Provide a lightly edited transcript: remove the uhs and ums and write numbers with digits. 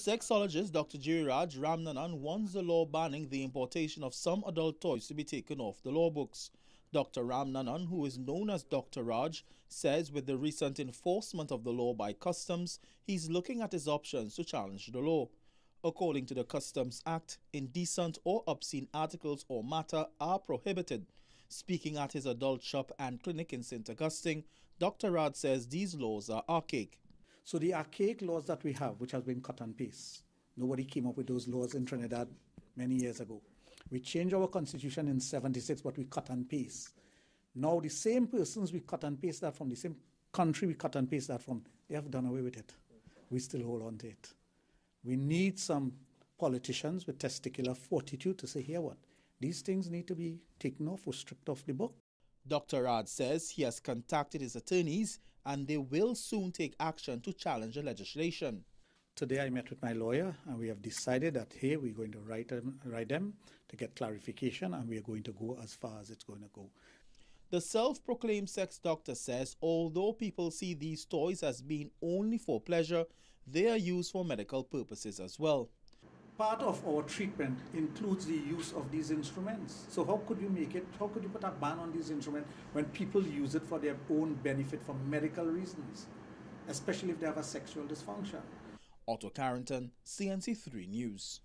Sexologist Dr Giriraj Ramnanan wants the law banning the importation of some adult toys to be taken off the law books. Dr Ramnanan, who is known as Dr Raj, says with the recent enforcement of the law by Customs, he's looking at his options to challenge the law. According to the Customs Act, indecent or obscene articles or matter are prohibited. Speaking at his adult shop and clinic in St. Augustine, Dr Raj says these laws are archaic. So the archaic laws that we have, which has been cut and paste, nobody came up with those laws in Trinidad many years ago. We changed our constitution in '76, but we cut and paste. Now the same persons we cut and paste that from, the same country we cut and paste that from, they have done away with it. We still hold on to it. We need some politicians with testicular fortitude to say, here what, these things need to be taken off or stripped off the book. Dr. Raj says he has contacted his attorneys and they will soon take action to challenge the legislation. Today I met with my lawyer and we have decided that, hey, we're going to write them to get clarification and we are going to go as far as it's going to go. The self-proclaimed sex doctor says although people see these toys as being only for pleasure, they are used for medical purposes as well. Part of our treatment includes the use of these instruments. So how could you make it, how could you put a ban on these instruments when people use it for their own benefit for medical reasons, especially if they have a sexual dysfunction? Otto Carrington, CNC 3 News.